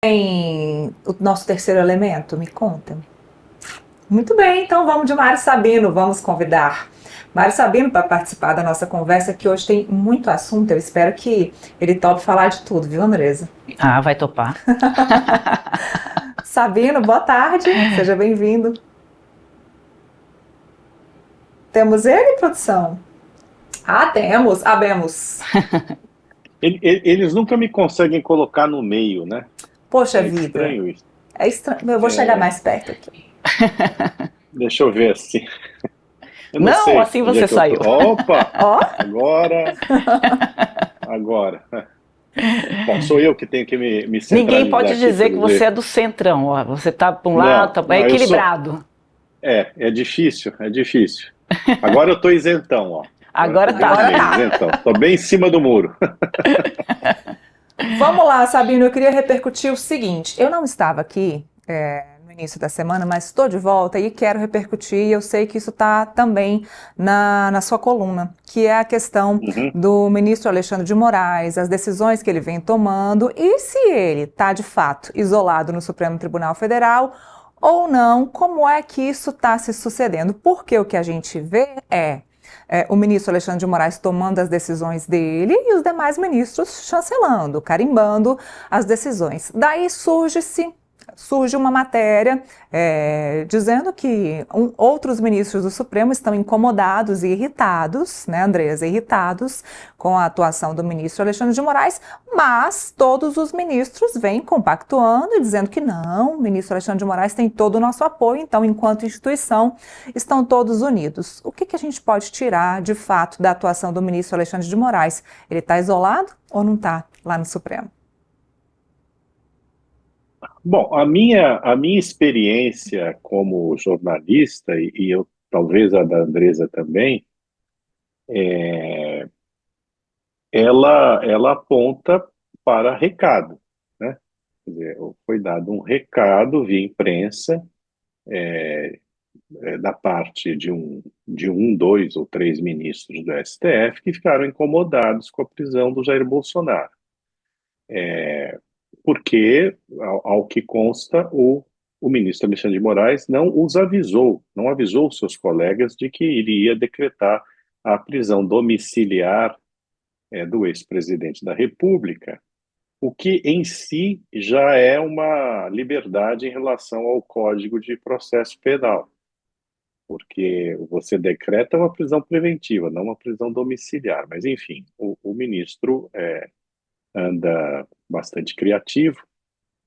Em o nosso terceiro elemento? Me conta. Muito bem, então vamos de Mário Sabino, vamos convidar Mário Sabino para participar da nossa conversa, que hoje tem muito assunto. Eu espero que ele tope falar de tudo, viu, Andresa? Ah, vai topar. Sabino, boa tarde, seja bem-vindo. Temos ele, produção? Ah, temos, habemos. Eles nunca me conseguem colocar no meio, né? Poxa É vida, estranho isso. é estranho. Eu vou chegar mais perto aqui. Deixa eu ver assim. Eu não Não, sei assim onde é você que eu tô. saiu. Opa! Ó, Agora, agora. Bom, sou eu que tenho que me Ninguém centralizar pode aqui, dizer que pelo você é jeito. do centrão, ó. Você tá para um lado, Não, é não, eu sou. equilibrado. É difícil, é difícil. Agora eu tô isentão, ó. Agora eu tô Agora bem, tá. agora bem tá. isentão. Tô bem em cima do muro. Vamos lá, Sabino, eu queria repercutir o seguinte. Eu não estava aqui no início da semana, mas estou de volta e quero repercutir. E eu sei que isso está também na sua coluna, que é a questão Uhum. do ministro Alexandre de Moraes, as decisões que ele vem tomando e se ele está de fato isolado no Supremo Tribunal Federal ou não, como é que isso está se sucedendo? Porque o que a gente vê é o ministro Alexandre de Moraes tomando as decisões dele e os demais ministros chancelando, carimbando as decisões. Daí surge uma matéria dizendo que outros ministros do Supremo estão incomodados e irritados, né, Andresa, irritados com a atuação do ministro Alexandre de Moraes, mas todos os ministros vêm compactuando e dizendo que não, o ministro Alexandre de Moraes tem todo o nosso apoio, então, enquanto instituição, estão todos unidos. O que a gente pode tirar, de fato, da atuação do ministro Alexandre de Moraes? Ele está isolado ou não está lá no Supremo? Bom, a minha experiência como jornalista, e eu talvez a da Andresa também, ela aponta para recado, né? Quer dizer, foi dado um recado via imprensa, da parte de um, dois ou três ministros do STF que ficaram incomodados com a prisão do Jair Bolsonaro, porque, ao que consta, o ministro Alexandre de Moraes não os avisou, não avisou seus colegas de que iria decretar a prisão domiciliar, do ex-presidente da República, o que em si já é uma liberdade em relação ao Código de Processo Penal, porque você decreta uma prisão preventiva, não uma prisão domiciliar. Mas, enfim, o ministro anda bastante criativo,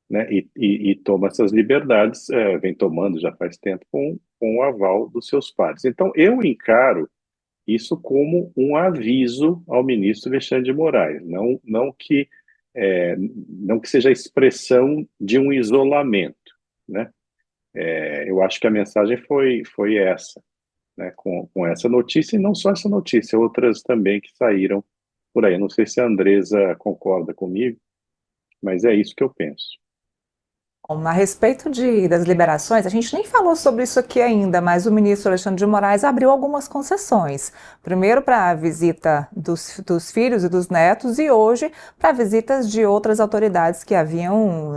né, e toma essas liberdades, vem tomando já faz tempo com o aval dos seus pares. Então, eu encaro isso como um aviso ao ministro Alexandre de Moraes, não que seja a expressão de um isolamento, né? Eu acho que a mensagem foi essa, né? Com essa notícia, e não só essa notícia, outras também que saíram por aí. Não sei se a Andresa concorda comigo, mas é isso que eu penso. Bom, a respeito das liberações, a gente nem falou sobre isso aqui ainda, mas o ministro Alexandre de Moraes abriu algumas concessões. Primeiro para a visita dos filhos e dos netos e hoje para visitas de outras autoridades que haviam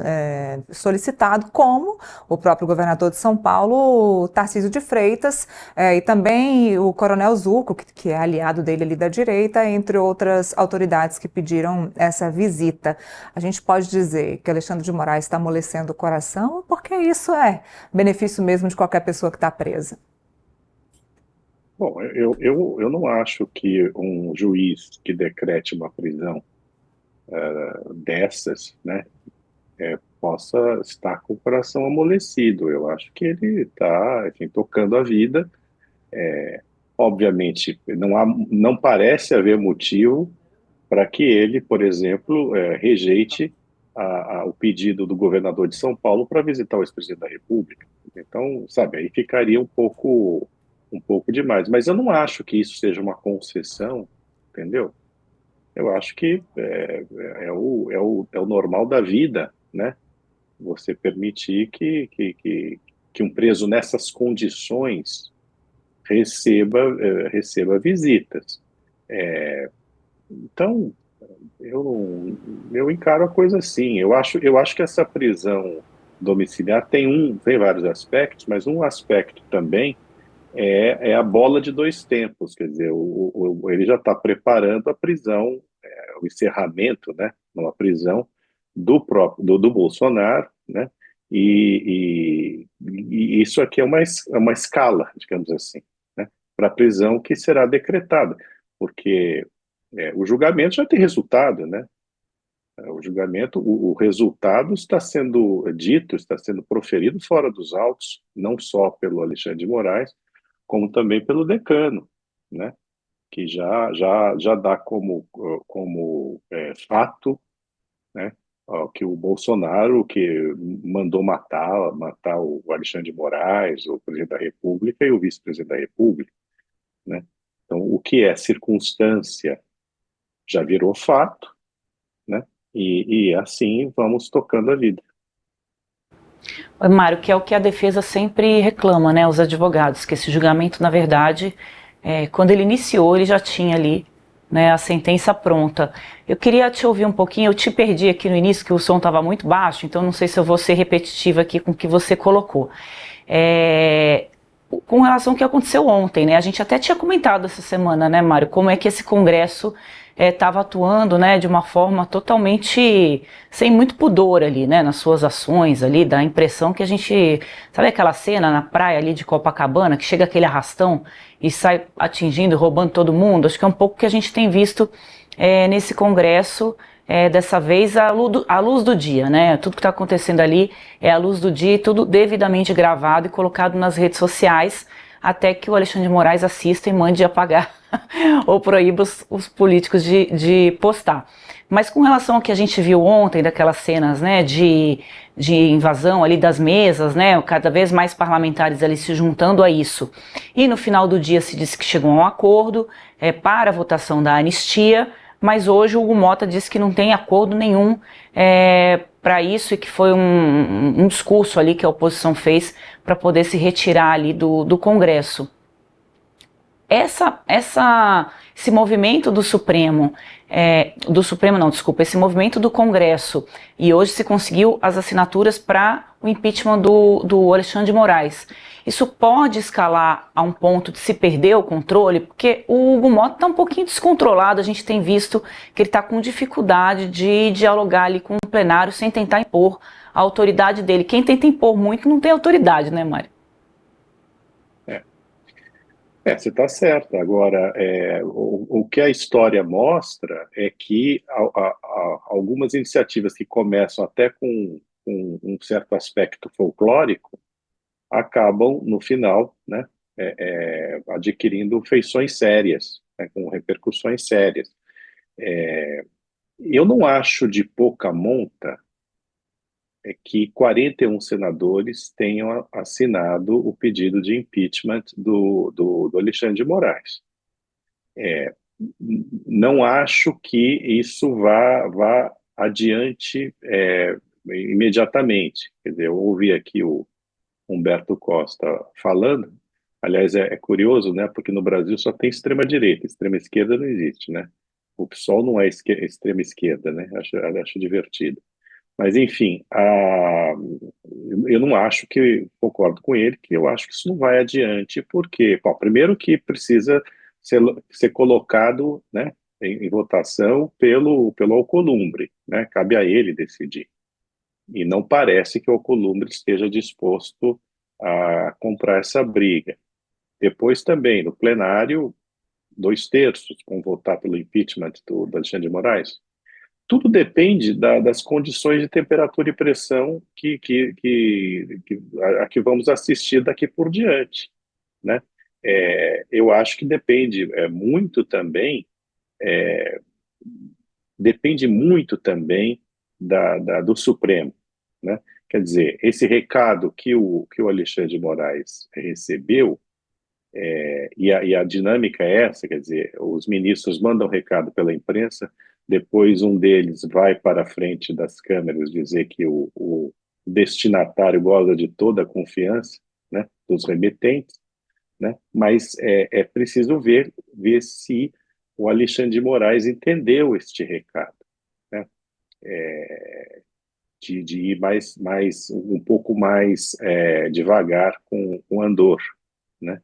solicitado, como o próprio governador de São Paulo, Tarcísio de Freitas, e também o Coronel Zucco, que é aliado dele ali da direita, entre outras autoridades que pediram essa visita. A gente pode dizer que Alexandre de Moraes está amolecendo o coração, porque isso é benefício mesmo de qualquer pessoa que está presa. Bom, eu não acho que um juiz que decrete uma prisão dessas, né, possa estar com o coração amolecido. Eu acho que ele está, enfim, tocando a vida. Obviamente, não parece haver motivo para que ele, por exemplo, rejeite o pedido do governador de São Paulo para visitar o ex-presidente da República. Então, sabe, aí ficaria um pouco demais. Mas eu não acho que isso seja uma concessão, entendeu? Eu acho que é o normal da vida, né? Você permitir que um preso nessas condições receba visitas. Então, eu encaro a coisa assim. Eu acho que essa prisão domiciliar tem vários aspectos, mas um aspecto também é a bola de dois tempos, quer dizer, ele já está preparando a prisão, o encerramento, né, numa prisão do Bolsonaro, né, e isso aqui é uma escala, digamos assim, né, para a prisão que será decretada, porque o julgamento já tem resultado, né, o julgamento, o resultado está sendo dito, está sendo proferido fora dos autos, não só pelo Alexandre de Moraes, como também pelo decano, né? Que já dá como fato, né? Que o Bolsonaro que mandou matar o Alexandre de Moraes, o presidente da República e o vice-presidente da República, né? Então, o que é circunstância já virou fato, né? E assim vamos tocando a vida. Mário, que é o que a defesa sempre reclama, né, os advogados, que esse julgamento, na verdade, quando ele iniciou, ele já tinha ali, né, a sentença pronta. Eu queria te ouvir um pouquinho, eu te perdi aqui no início, que o som estava muito baixo, então não sei se eu vou ser repetitiva aqui com o que você colocou. Com relação ao que aconteceu ontem, né, a gente até tinha comentado essa semana, né, Mário, como é que esse Congresso estava atuando, né, de uma forma totalmente sem muito pudor ali, né, nas suas ações ali, dá a impressão que a gente, sabe aquela cena na praia ali de Copacabana, que chega aquele arrastão e sai atingindo, roubando todo mundo? Acho que é um pouco que a gente tem visto nesse Congresso, dessa vez à luz do dia, né, tudo que está acontecendo ali é à luz do dia, tudo devidamente gravado e colocado nas redes sociais, até que o Alexandre de Moraes assista e mande apagar ou proíba os políticos de postar. Mas com relação ao que a gente viu ontem, daquelas cenas, né, de invasão ali das mesas, né, cada vez mais parlamentares ali se juntando a isso, e no final do dia se disse que chegou a um acordo para a votação da anistia, mas hoje o Hugo Mota disse que não tem acordo nenhum para isso e que foi um discurso ali que a oposição fez para poder se retirar ali do Congresso. Esse movimento esse movimento do Congresso, e hoje se conseguiu as assinaturas para o impeachment do Alexandre de Moraes. Isso pode escalar a um ponto de se perder o controle, porque o Hugo Mota está um pouquinho descontrolado, a gente tem visto que ele está com dificuldade de dialogar ali com o plenário sem tentar impor a autoridade dele. Quem tenta impor muito não tem autoridade, né, Mário? Você está certa. Agora, o que a história mostra é que algumas iniciativas que começam até com um certo aspecto folclórico acabam, no final, né, adquirindo feições sérias, né, com repercussões sérias. Eu não acho de pouca monta que 41 senadores tenham assinado o pedido de impeachment do Alexandre de Moraes. Não acho que isso vá adiante imediatamente. Quer dizer, eu ouvi aqui o Humberto Costa falando, aliás, é curioso, né, porque no Brasil só tem extrema-direita, extrema-esquerda não existe, né? O PSOL não é extrema-esquerda, né? Acho divertido. Mas, enfim, eu não acho que, concordo com ele, que eu acho que isso não vai adiante, porque, bom, primeiro que precisa ser colocado, né, em votação pelo Alcolumbre, né, cabe a ele decidir. E não parece que o Alcolumbre esteja disposto a comprar essa briga. Depois também, no plenário, 2/3 vão votar pelo impeachment do Alexandre de Moraes. Tudo depende das condições de temperatura e pressão a que vamos assistir daqui por diante, né? Eu acho que depende muito também do Supremo, né? Quer dizer, esse recado que o Alexandre de Moraes recebeu, e a dinâmica é essa, quer dizer, os ministros mandam recado pela imprensa, depois um deles vai para a frente das câmeras dizer que o destinatário goza de toda a confiança, né, dos remetentes, né, mas é preciso ver se o Alexandre de Moraes entendeu este recado, né? De ir um pouco mais devagar com Andor, né?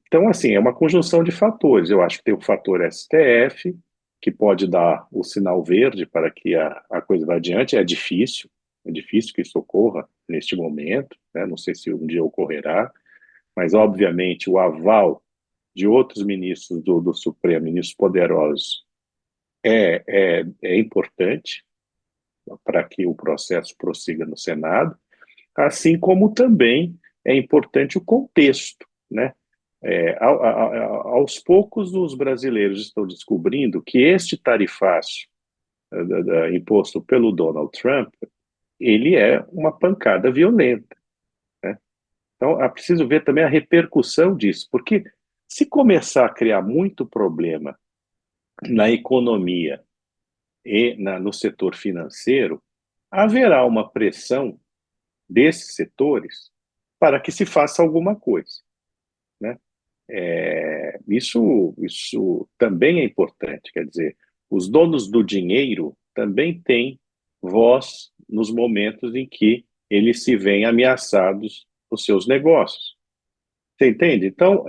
Então, assim, é uma conjunção de fatores. Eu acho que tem o fator STF, que pode dar o sinal verde para que a coisa vá adiante. É difícil que isso ocorra neste momento, né? Não sei se um dia ocorrerá, mas, obviamente, o aval de outros ministros do Supremo, ministros poderosos, é importante para que o processo prossiga no Senado, assim como também é importante o contexto, né? Aos poucos, os brasileiros estão descobrindo que este tarifaço imposto pelo Donald Trump, ele é uma pancada violenta, né? Então, é preciso ver também a repercussão disso, porque se começar a criar muito problema na economia e no setor financeiro, haverá uma pressão desses setores para que se faça alguma coisa, né? Isso também é importante, quer dizer, os donos do dinheiro também têm voz nos momentos em que eles se veem ameaçados nos seus negócios. Você entende? Então,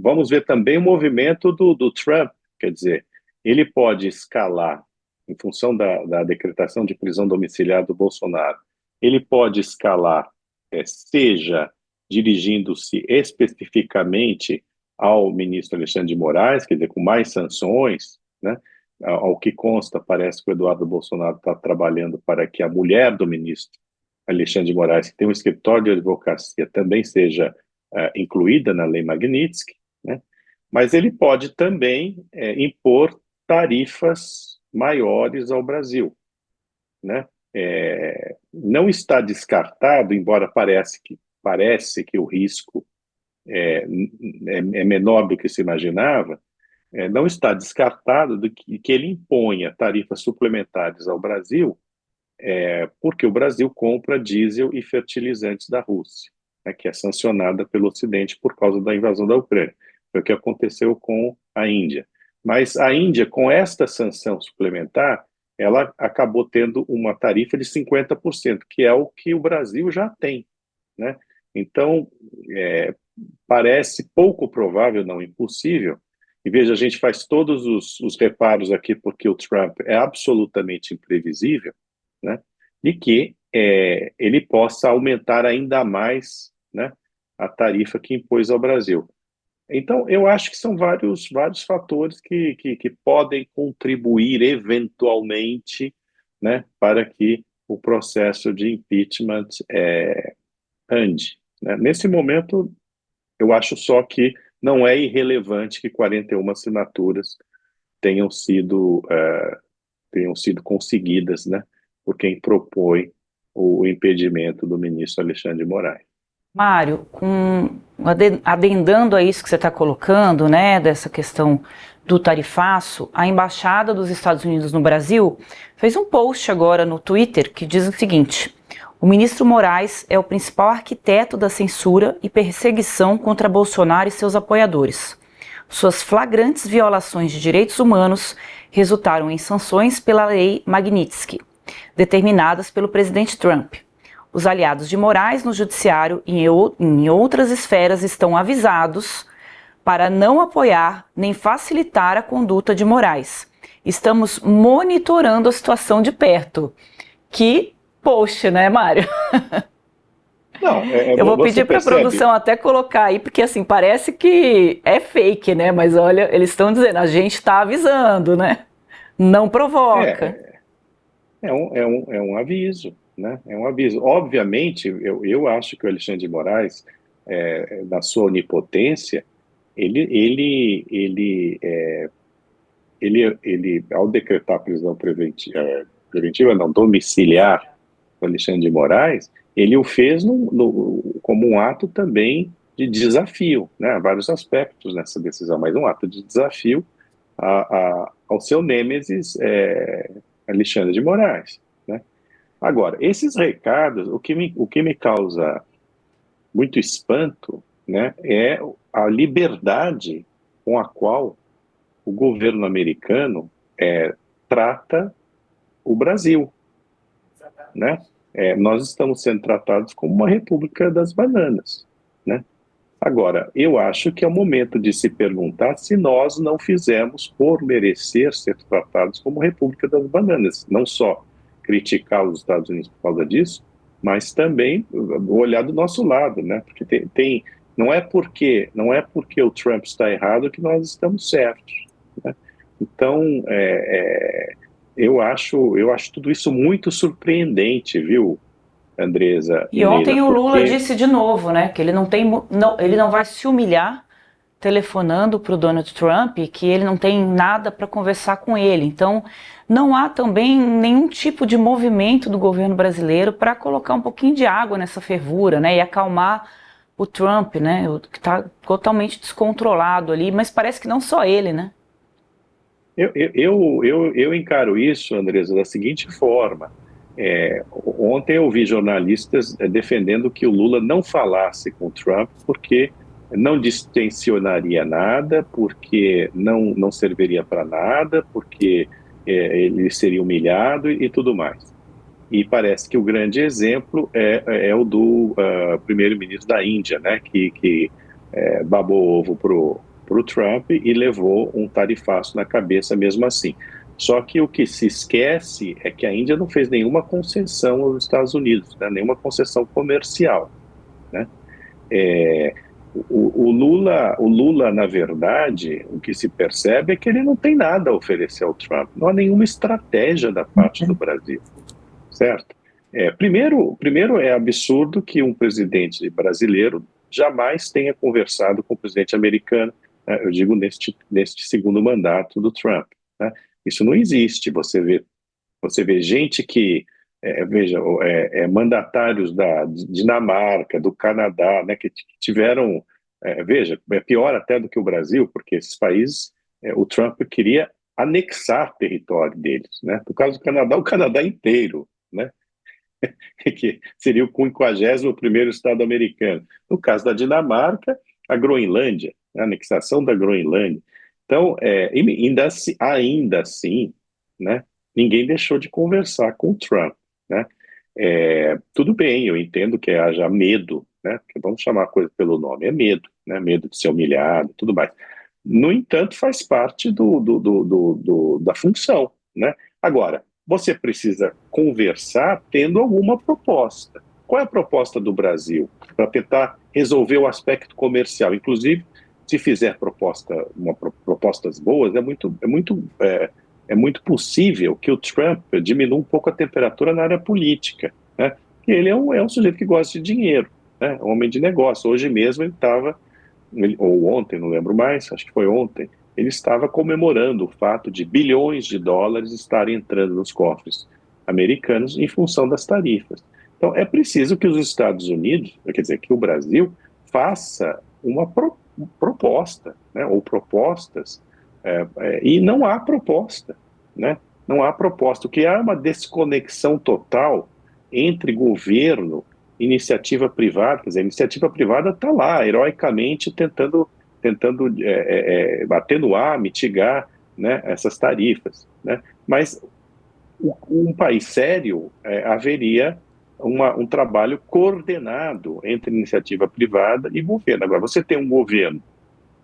vamos ver também o movimento do Trump, quer dizer, ele pode escalar, em função da decretação de prisão domiciliar do Bolsonaro, ele pode escalar, seja dirigindo-se especificamente ao ministro Alexandre de Moraes, quer dizer, com mais sanções, né? Ao que consta, parece que o Eduardo Bolsonaro está trabalhando para que a mulher do ministro Alexandre de Moraes, que tem um escritório de advocacia, também seja incluída na Lei Magnitsky, né? Mas ele pode também impor tarifas maiores ao Brasil, né? Não está descartado, embora parece que o risco é menor do que se imaginava, não está descartado que ele imponha tarifas suplementares ao Brasil, porque o Brasil compra diesel e fertilizantes da Rússia, né, que é sancionada pelo Ocidente por causa da invasão da Ucrânia. Foi o que aconteceu com a Índia. Mas a Índia, com esta sanção suplementar, ela acabou tendo uma tarifa de 50%, que é o que o Brasil já tem, né? Então, parece pouco provável, não impossível, e veja, a gente faz todos os reparos aqui porque o Trump é absolutamente imprevisível, né? E que ele possa aumentar ainda mais, né, a tarifa que impôs ao Brasil. Então, eu acho que são vários fatores que podem contribuir eventualmente, né, para que o processo de impeachment ande, né? Nesse momento, eu acho só que não é irrelevante que 41 assinaturas tenham sido, tenham sido conseguidas, né, por quem propõe o impedimento do ministro Alexandre de Moraes. Mário, adendando a isso que você está colocando, né, dessa questão do tarifaço, a Embaixada dos Estados Unidos no Brasil fez um post agora no Twitter que diz o seguinte: o ministro Moraes é o principal arquiteto da censura e perseguição contra Bolsonaro e seus apoiadores. Suas flagrantes violações de direitos humanos resultaram em sanções pela Lei Magnitsky, determinadas pelo presidente Trump. Os aliados de Moraes no judiciário e em outras esferas estão avisados para não apoiar nem facilitar a conduta de Moraes. Estamos monitorando a situação de perto. Que post, né, Mário? Não, eu vou pedir para a produção até colocar aí, porque assim, parece que é fake, né? Mas olha, eles estão dizendo, a gente está avisando, né? Não provoca. É um aviso, né? É um aviso. Obviamente, eu acho que o Alexandre de Moraes, na sua onipotência, ele ao decretar a prisão preventiva, não, domiciliar o Alexandre de Moraes, ele o fez como um ato também de desafio, né? Há vários aspectos nessa decisão, mas um ato de desafio ao seu nêmesis, Alexandre de Moraes, né? Agora, esses recados, o que me causa muito espanto, né, é a liberdade com a qual o governo americano trata o Brasil, né? Nós estamos sendo tratados como uma república das bananas, né? Agora, eu acho que é o momento de se perguntar se nós não fizemos por merecer ser tratados como república das bananas, não só criticar os Estados Unidos por causa disso, mas também olhar do nosso lado, né? Porque não é porque o Trump está errado que nós estamos certos, né? Então, eu acho tudo isso muito surpreendente, viu, Andresa e E Neila, ontem o Lula porque disse de novo, né, que ele ele não vai se humilhar telefonando para o Donald Trump, que ele não tem nada para conversar com ele. Então, não há também nenhum tipo de movimento do governo brasileiro para colocar um pouquinho de água nessa fervura, né, e acalmar o Trump, né, que está totalmente descontrolado ali, mas parece que não só ele, né? eu encaro isso, Andresa, da seguinte forma. Ontem eu vi jornalistas defendendo que o Lula não falasse com o Trump porque não distensionaria nada, porque não serviria para nada, porque ele seria humilhado e tudo mais. E parece que o grande exemplo é o do primeiro-ministro da Índia, né, que babou ovo pro Trump e levou um tarifaço na cabeça mesmo assim. Só que o que se esquece é que a Índia não fez nenhuma concessão aos Estados Unidos, né, nenhuma concessão comercial, né? É, o Lula, na verdade, o que se percebe é que ele não tem nada a oferecer ao Trump, não há nenhuma estratégia da parte do Brasil, certo? Primeiro é absurdo que um presidente brasileiro jamais tenha conversado com o presidente americano, né, eu digo neste segundo mandato do Trump, né? Isso não existe. Você vê gente que, veja, mandatários da Dinamarca, do Canadá, né, que tiveram, veja, é pior até do que o Brasil, porque esses países, o Trump queria anexar território deles, né? No caso do Canadá, o Canadá inteiro, né? Que seria o 51º estado americano. No caso da Dinamarca, a Groenlândia, a anexação da Groenlândia. Então, ainda assim, né, ninguém deixou de conversar com o Trump, né? Tudo bem, eu entendo que haja medo, né? Vamos chamar a coisa pelo nome, é medo, né? Medo de ser humilhado, tudo mais. No entanto, faz parte da função, né? Agora, você precisa conversar tendo alguma proposta. Qual é a proposta do Brasil para tentar resolver o aspecto comercial? Inclusive, se fizer propostas boas, é muito possível que o Trump diminua um pouco a temperatura na área política, né? E ele é um sujeito que gosta de dinheiro, né? Um homem de negócio. Hoje mesmo ele estava, ou ontem, não lembro mais, acho que foi ontem, ele estava comemorando o fato de bilhões de dólares estarem entrando nos cofres americanos em função das tarifas. Então, é preciso que os Estados Unidos, quer dizer, que o Brasil, faça uma proposta, né, ou propostas, e não há proposta, né? Não há proposta. O que há é uma desconexão total entre governo e iniciativa privada. Quer dizer, a iniciativa privada está lá, heroicamente, tentando atenuar, mitigar, né, essas tarifas, né? Mas um país sério haveria um trabalho coordenado entre iniciativa privada e governo. Agora, você tem um governo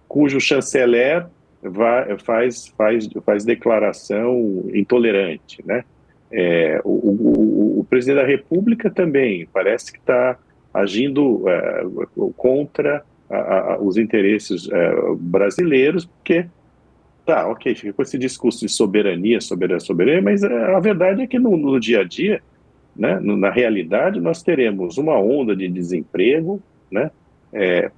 cujo chanceler faz declaração intolerante, né? O presidente da República também parece que está agindo contra os interesses brasileiros, porque tá, ok, fica com esse discurso de soberania, soberania, mas a verdade é que no dia a dia, né, na realidade, nós teremos uma onda de desemprego, né,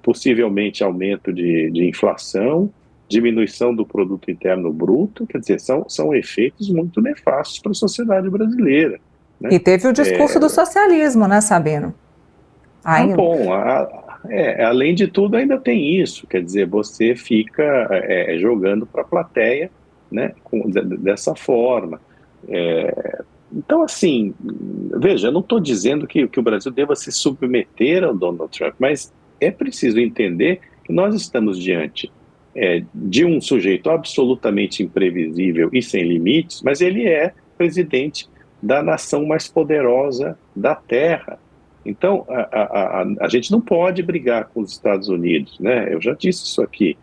possivelmente aumento de inflação, diminuição do produto interno bruto, quer dizer, são efeitos muito nefastos para a sociedade brasileira, né? E teve o discurso do socialismo, né, Sabino? Bom, além de tudo ainda tem isso, quer dizer, você fica jogando para a plateia, né, dessa forma. Então, assim, veja, eu não estou dizendo que o Brasil deva se submeter ao Donald Trump, mas é preciso entender que nós estamos diante de um sujeito absolutamente imprevisível e sem limites, mas ele é presidente da nação mais poderosa da Terra. Então, a gente não pode brigar com os Estados Unidos, né? Eu já disse isso aqui.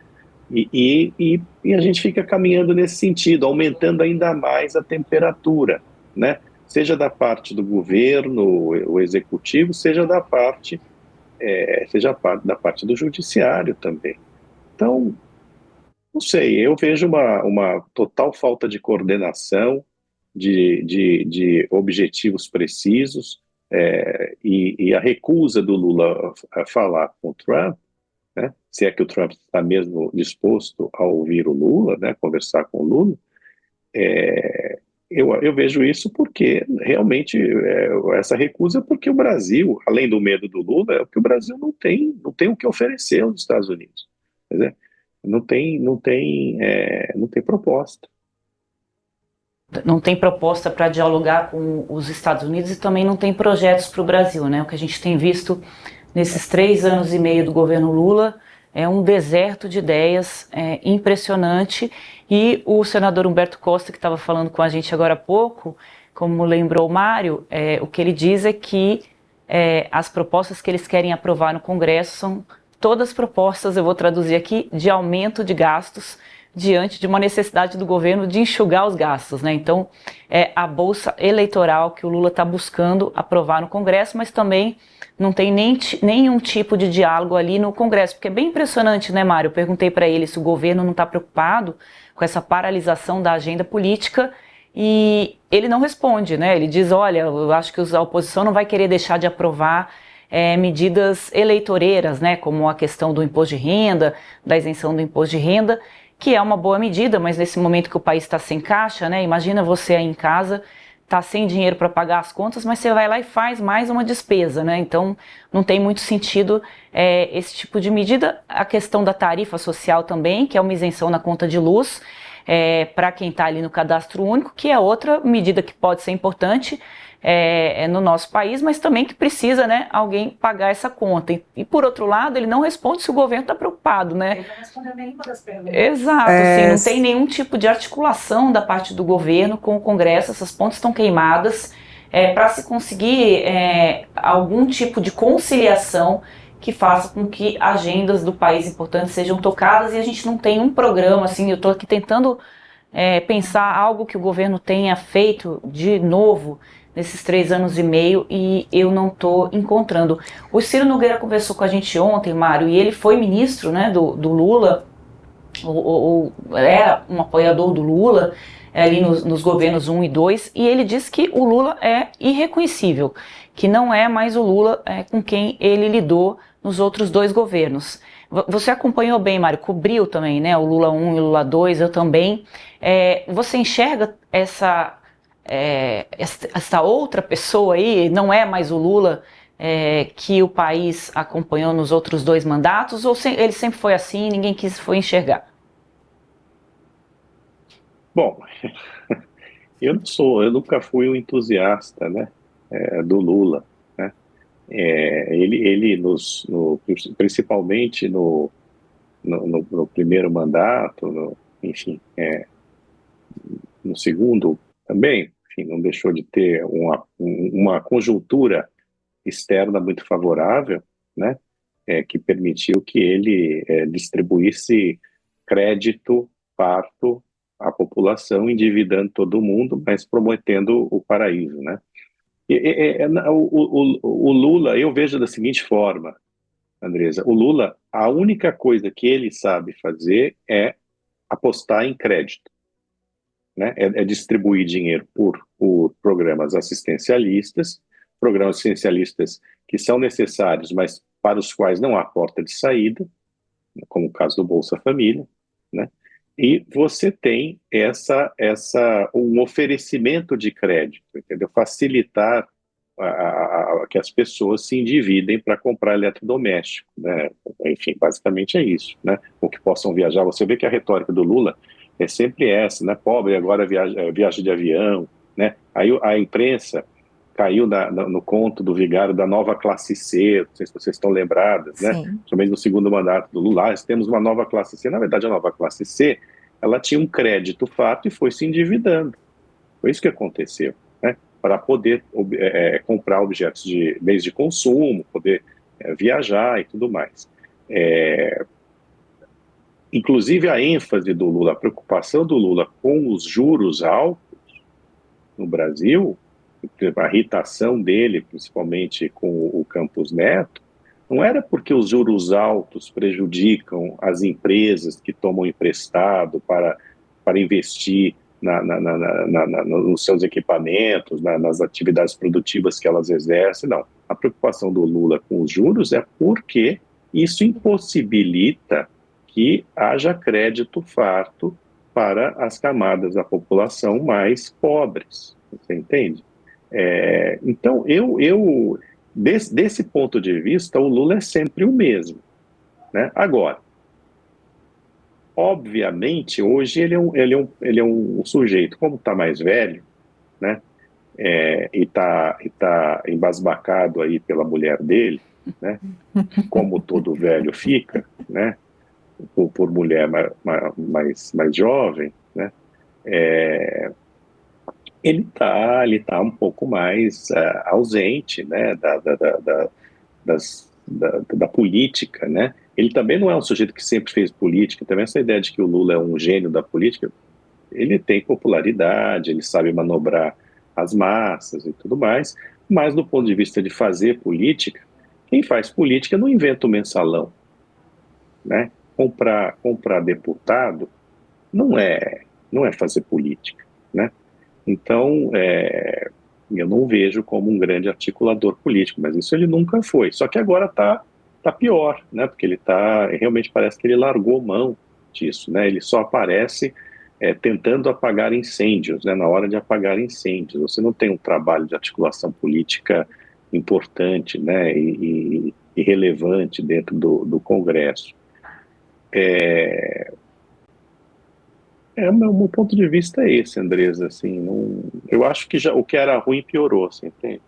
E a gente fica caminhando nesse sentido, aumentando ainda mais a temperatura, né? Seja da parte do governo, o executivo, seja da parte do judiciário também. Então, não sei, eu vejo uma total falta de coordenação, de objetivos precisos, e a recusa do Lula a falar com o Trump, né, se é que o Trump está mesmo disposto a ouvir o Lula, né, conversar com o Lula, eu vejo isso porque realmente essa recusa, porque o Brasil, além do medo do Lula, é o que o Brasil não tem o que oferecer aos Estados Unidos. Quer dizer, não tem proposta. Não tem proposta para dialogar com os Estados Unidos e também não tem projetos para o Brasil, né? O que a gente tem visto nesses 3 anos e meio do governo Lula é um deserto de ideias impressionante. E o senador Humberto Costa, que estava falando com a gente agora há pouco, como lembrou o Mário, o que ele diz é que as propostas que eles querem aprovar no Congresso são todas propostas, eu vou traduzir aqui, de aumento de gastos diante de uma necessidade do governo de enxugar os gastos, né? Então, a bolsa eleitoral que o Lula está buscando aprovar no Congresso, mas também não tem nenhum tipo de diálogo ali no Congresso, porque é bem impressionante, né, Mário? Eu perguntei para ele se o governo não está preocupado com essa paralisação da agenda política e ele não responde, né? Ele diz, olha, eu acho que a oposição não vai querer deixar de aprovar medidas eleitoreiras, né, como a questão do imposto de renda, da isenção do imposto de renda, que é uma boa medida, mas nesse momento que o país está sem caixa, né, imagina você aí em casa, está sem dinheiro para pagar as contas, mas você vai lá e faz mais uma despesa, né, então não tem muito sentido esse tipo de medida. A questão da tarifa social também, que é uma isenção na conta de luz, para quem está ali no cadastro único, que é outra medida que pode ser importante, no nosso país, mas também que precisa, né, alguém pagar essa conta. E por outro lado, ele não responde se o governo está preocupado, né? Ele não respondeu nenhuma das perguntas. Exato, assim, não tem nenhum tipo de articulação da parte do governo com o Congresso, essas pontes estão queimadas, para se conseguir algum tipo de conciliação que faça com que agendas do país importantes sejam tocadas, e a gente não tem um programa, assim, eu estou aqui tentando pensar algo que o governo tenha feito de novo nesses 3 anos e meio e eu não estou encontrando. O Ciro Nogueira conversou com a gente ontem, Mário, e ele foi ministro, né, do Lula, ou era um apoiador do Lula ali nos governos 1 e 2, e ele disse que o Lula é irreconhecível, que não é mais o Lula com quem ele lidou nos outros 2 governos. Você acompanhou bem, Mário, cobriu também, né, o Lula 1 e o Lula 2, eu também. Você enxerga essa outra pessoa aí, não é mais o Lula que o país acompanhou nos outros 2 mandatos, ou ele sempre foi assim e ninguém foi enxergar? Bom, eu nunca fui um entusiasta, né, do Lula, né? Ele principalmente no primeiro mandato, enfim, no segundo também, enfim, não deixou de ter uma conjuntura externa muito favorável, né, que permitiu que ele distribuísse crédito farto à população, endividando todo mundo, mas prometendo o paraíso, né? O Lula, eu vejo da seguinte forma, Andresa, o Lula, a única coisa que ele sabe fazer é apostar em crédito, né? Distribuir dinheiro por programas assistencialistas que são necessários, mas para os quais não há porta de saída, como o caso do Bolsa Família, né? E você tem um oferecimento de crédito, entendeu? Facilitar que as pessoas se endividem para comprar eletrodoméstico, né? Enfim, basicamente é isso, né? Ou que possam viajar. Você vê que a retórica do Lula é sempre essa, né? Pobre agora viaja de avião, né? Aí a imprensa caiu no conto do Vigário da nova classe C, não sei se vocês estão lembradas, né? Sim. Principalmente no segundo mandato do Lula, nós temos uma nova classe C. Na verdade, a nova classe C, ela tinha um crédito fato e foi se endividando. Foi isso que aconteceu, né? Para poder comprar objetos de bens de consumo, poder viajar e tudo mais. Inclusive a ênfase do Lula, a preocupação do Lula com os juros altos no Brasil, a irritação dele, principalmente com o Campos Neto, não era porque os juros altos prejudicam as empresas que tomam emprestado para investir nos seus equipamentos, nas atividades produtivas que elas exercem, não. A preocupação do Lula com os juros é porque isso impossibilita que haja crédito farto para as camadas da população mais pobres. Você entende? Então, desse ponto de vista, o Lula é sempre o mesmo, né? Agora, obviamente, hoje ele é um sujeito, como está mais velho, né? E tá embasbacado aí pela mulher dele, né? Como todo velho fica, né? Por mulher mais jovem, né? Ele tá um pouco mais ausente, né? Da política, né? Ele também não é um sujeito que sempre fez política. Também essa ideia de que o Lula é um gênio da política, ele tem popularidade, ele sabe manobrar as massas e tudo mais, mas do ponto de vista de fazer política, quem faz política não inventa o mensalão, né? Comprar deputado não é fazer política, né? Então, eu não vejo como um grande articulador político, mas isso ele nunca foi. Só que agora tá pior, né? Porque realmente parece que ele largou mão disso, né? Ele só aparece tentando apagar incêndios, né? Na hora de apagar incêndios. Você não tem um trabalho de articulação política importante, né? E relevante dentro do Congresso. O meu ponto de vista é esse, Andresa, assim, eu acho que o que era ruim piorou, assim, entende?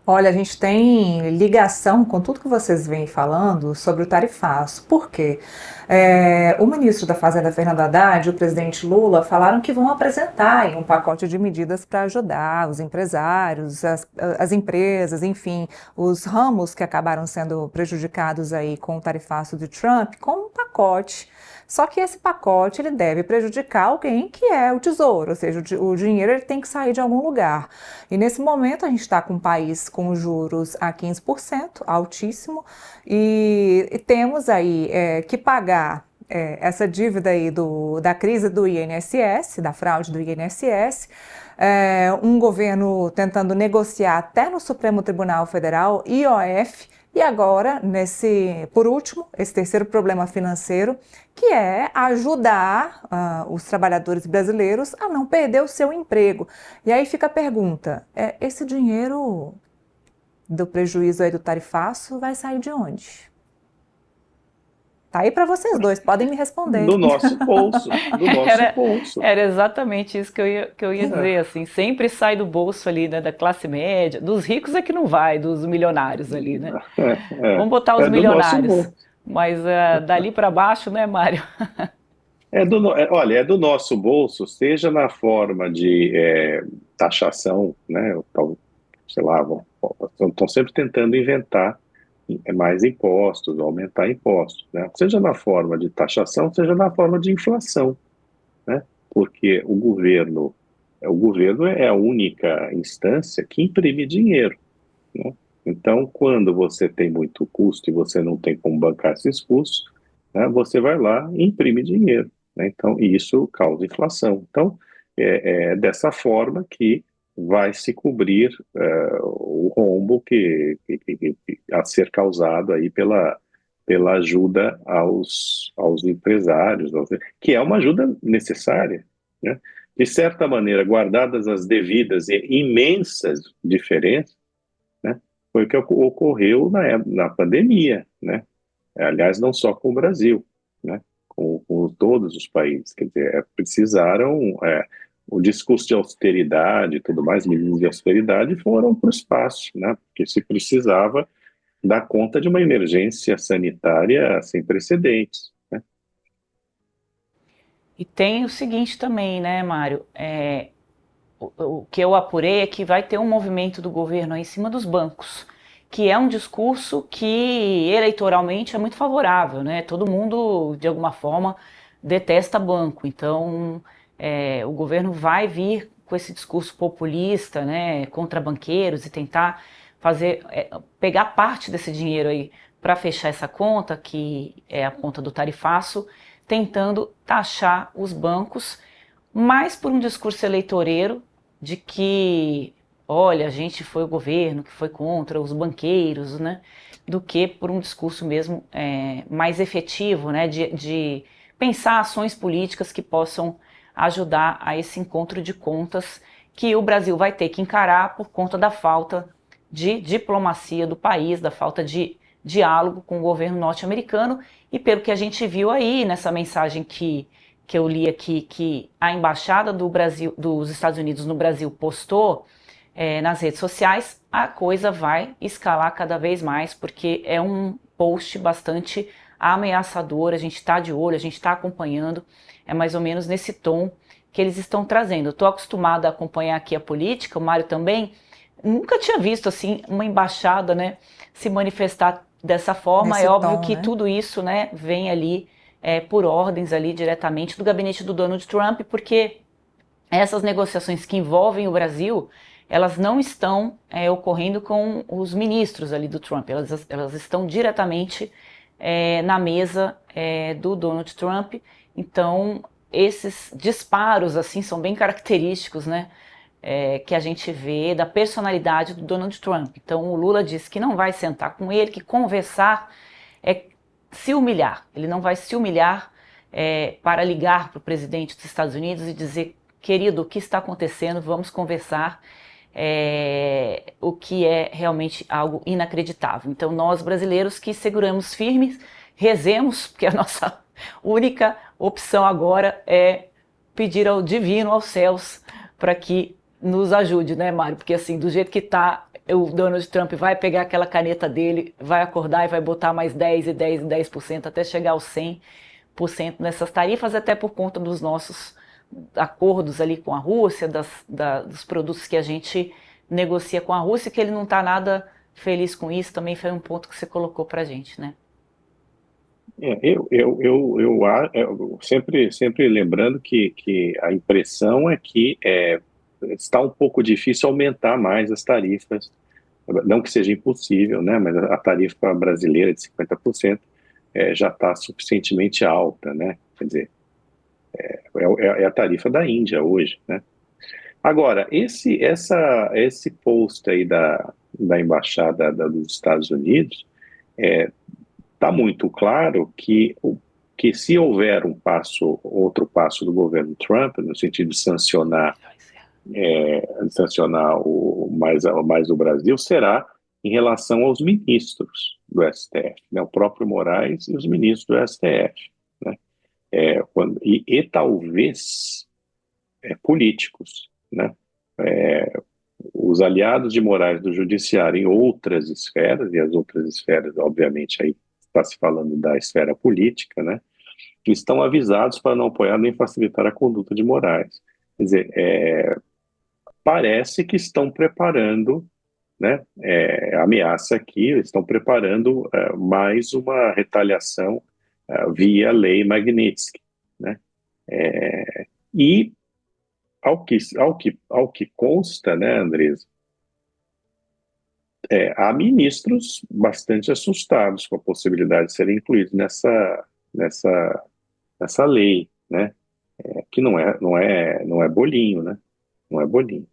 Olha, a gente tem ligação com tudo que vocês vêm falando sobre o tarifaço. Por quê? O ministro da Fazenda, Fernando Haddad, e o presidente Lula falaram que vão apresentar um pacote de medidas para ajudar os empresários, as empresas, enfim, os ramos que acabaram sendo prejudicados aí com o tarifaço de Trump, com um pacote. Só que esse pacote ele deve prejudicar alguém que é o Tesouro, ou seja, o dinheiro ele tem que sair de algum lugar. E nesse momento a gente está com um país com juros a 15%, altíssimo, e temos aí que pagar essa dívida aí da crise do INSS, da fraude do INSS, um governo tentando negociar até no Supremo Tribunal Federal, IOF, e agora, por último, esse terceiro problema financeiro, que é ajudar os trabalhadores brasileiros a não perder o seu emprego. E aí fica a pergunta, esse dinheiro do prejuízo aí do tarifaço vai sair de onde? Tá aí para vocês dois, podem me responder. Do nosso bolso, bolso. Era exatamente isso que eu ia dizer, assim, sempre sai do bolso ali, né, da classe média, dos ricos é que não vai, dos milionários ali, né? Vamos botar os milionários, mas dali para baixo, né, Mário? Olha, é do nosso bolso, seja na forma de taxação, né, sei lá, estão sempre tentando inventar mais impostos, aumentar impostos, né? Seja na forma de taxação, seja na forma de inflação, né? Porque o governo é a única instância que imprime dinheiro, né? Então, quando você tem muito custo e você não tem como bancar esses custos, né, você vai lá e imprime dinheiro, né? Então, isso causa inflação. Então, é dessa forma que vai se cobrir o rombo a ser causado aí pela ajuda aos empresários, que é uma ajuda necessária, né? De certa maneira, guardadas as devidas e imensas diferenças, né, foi o que ocorreu na pandemia, né? Aliás, não só com o Brasil, né? Com todos os países, quer dizer, precisaram o discurso de austeridade e tudo mais, medidas de austeridade, foram para o espaço, né? Porque se precisava dar conta de uma emergência sanitária sem precedentes, né? E tem o seguinte também, né, Mário? O que eu apurei é que vai ter um movimento do governo aí em cima dos bancos, que é um discurso que eleitoralmente é muito favorável, né? Todo mundo, de alguma forma, detesta banco. Então, o governo vai vir com esse discurso populista, né, contra banqueiros e tentar pegar parte desse dinheiro aí para fechar essa conta, que é a conta do tarifaço, tentando taxar os bancos, mais por um discurso eleitoreiro de que, olha, a gente foi o governo que foi contra os banqueiros, né, do que por um discurso mesmo mais efetivo, né, de pensar ações políticas que possam ajudar a esse encontro de contas que o Brasil vai ter que encarar por conta da falta de diplomacia do país, da falta de diálogo com o governo norte-americano, e pelo que a gente viu aí nessa mensagem que eu li aqui, que a embaixada do Brasil, dos Estados Unidos no Brasil postou nas redes sociais, a coisa vai escalar cada vez mais, porque é um post bastante ameaçador, a gente está de olho, a gente está acompanhando, é mais ou menos nesse tom que eles estão trazendo. Eu estou acostumada a acompanhar aqui a política, o Mário também, nunca tinha visto assim uma embaixada, né, se manifestar dessa forma. Nesse É óbvio tom, que né? tudo isso, né, vem ali por ordens ali diretamente do gabinete do Donald Trump, porque essas negociações que envolvem o Brasil, elas não estão ocorrendo com os ministros ali do Trump, elas estão diretamente na mesa do Donald Trump. Então, esses disparos assim são bem característicos, né, que a gente vê da personalidade do Donald Trump. Então, o Lula disse que não vai sentar com ele, que conversar é se humilhar. Ele não vai se humilhar para ligar para o presidente dos Estados Unidos e dizer: querido, o que está acontecendo? Vamos conversar. O que é realmente algo inacreditável. Então, nós brasileiros que seguramos firmes, rezemos, porque a nossa única opção agora é pedir ao divino, aos céus, para que nos ajude, né, Mário? Porque assim, do jeito que tá, o Donald Trump vai pegar aquela caneta dele, vai acordar e vai botar mais 10 e 10 e 10% até chegar aos 100% nessas tarifas, até por conta dos nossos acordos ali com a Rússia, dos produtos que a gente negocia com a Rússia, que ele não está nada feliz com isso. Também foi um ponto que você colocou para a gente, né? Eu sempre lembrando que a impressão é que está um pouco difícil aumentar mais as tarifas, não que seja impossível, né, mas a tarifa brasileira de 50% já está suficientemente alta, né, quer dizer, é a tarifa da Índia hoje, né. Agora, esse post aí da Embaixada dos Estados Unidos, está muito claro que se houver outro passo do governo Trump, no sentido de sancionar mais o Brasil, será em relação aos ministros do STF, né, o próprio Moraes e os ministros do STF, né, e talvez políticos, né, os aliados de Moraes do judiciário em outras esferas, e as outras esferas, obviamente, aí está se falando da esfera política, né, que estão avisados para não apoiar nem facilitar a conduta de Moraes. Quer dizer, parece que estão preparando, né, ameaça aqui, estão preparando mais uma retaliação via lei Magnitsky, né, e ao que consta, né, Andresa, há ministros bastante assustados com a possibilidade de serem incluídos nessa lei, né, que não é bolinho, né, não é bolinho.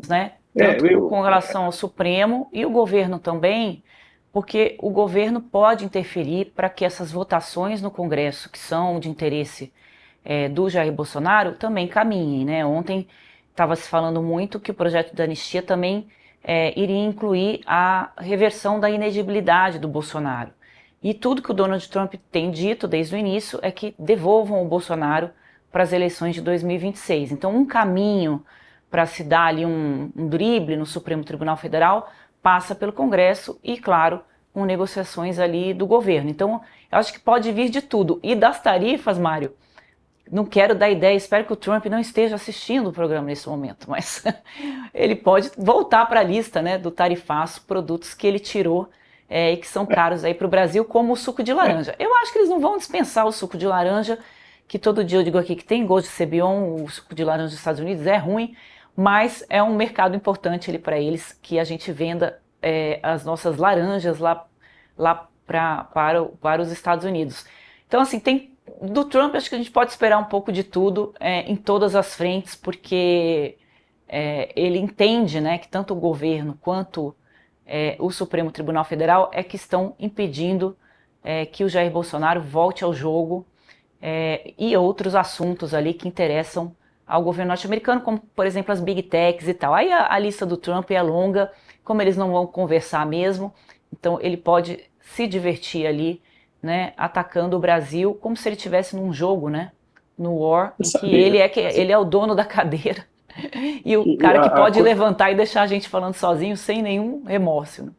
Né? Tanto com relação ao Supremo e o governo também, porque o governo pode interferir para que essas votações no Congresso, que são de interesse do Jair Bolsonaro, também caminhem, né? Ontem estava se falando muito que o projeto da anistia também iria incluir a reversão da inegibilidade do Bolsonaro. E tudo que o Donald Trump tem dito desde o início é que devolvam o Bolsonaro para as eleições de 2026. Então, um caminho para se dar ali um drible no Supremo Tribunal Federal passa pelo Congresso e, claro, com negociações ali do governo. Então, eu acho que pode vir de tudo. E das tarifas, Mário, não quero dar ideia, espero que o Trump não esteja assistindo o programa nesse momento, mas ele pode voltar para a lista, né, do tarifaço, produtos que ele tirou e que são caros aí para o Brasil, como o suco de laranja. Eu acho que eles não vão dispensar o suco de laranja, que todo dia eu digo aqui que tem gosto de Cebion, o suco de laranja dos Estados Unidos é ruim, mas é um mercado importante ali para eles, que a gente venda as nossas laranjas lá para os Estados Unidos. Então, assim, do Trump, acho que a gente pode esperar um pouco de tudo em todas as frentes, porque ele entende, né, que tanto o governo quanto o Supremo Tribunal Federal que estão impedindo que o Jair Bolsonaro volte ao jogo e outros assuntos ali que interessam ao governo norte-americano, como, por exemplo, as Big Techs e tal. Aí a lista do Trump é longa, como eles não vão conversar mesmo, então ele pode se divertir ali, né, atacando o Brasil como se ele estivesse num jogo, né, no War, em que ele é o dono da cadeira e o cara que pode levantar e deixar a gente falando sozinho sem nenhum remorso. Né?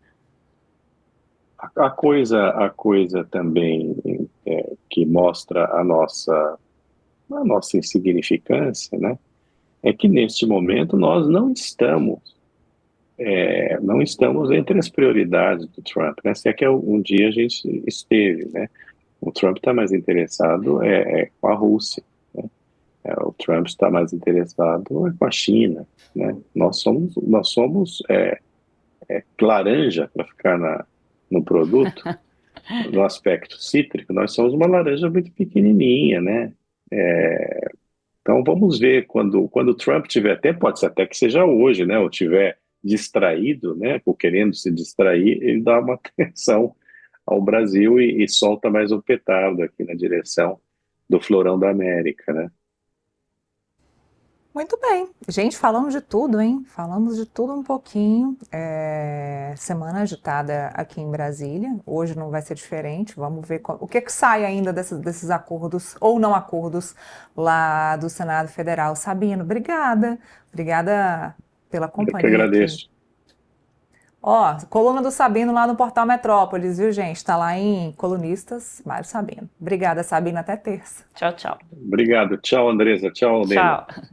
A coisa também que mostra a nossa insignificância, né, é que neste momento nós não estamos entre as prioridades do Trump, né? Se é que um dia a gente esteve, né? O Trump está mais interessado com a Rússia, né? O Trump está mais interessado com a China, né? Nós somos laranja, para ficar no produto, no aspecto cítrico, nós somos uma laranja muito pequenininha, né? Então vamos ver quando o Trump tiver tempo, pode ser até que seja hoje, né? Ou tiver distraído, né? Ou querendo se distrair, ele dá uma atenção ao Brasil e solta mais um petardo aqui na direção do Florão da América, né? Muito bem. Gente, falamos de tudo, hein? Falamos de tudo um pouquinho. Semana agitada aqui em Brasília. Hoje não vai ser diferente. Vamos ver o que sai ainda desses acordos ou não acordos lá do Senado Federal. Sabino, obrigada. Obrigada pela companhia. Eu que agradeço. Aqui. Ó, coluna do Sabino lá no Portal Metrópolis, viu, gente? Tá lá em Colunistas, Mário Sabino. Obrigada, Sabino. Até terça. Tchau, tchau. Obrigado. Tchau, Andresa. Tchau, Aldena. Tchau.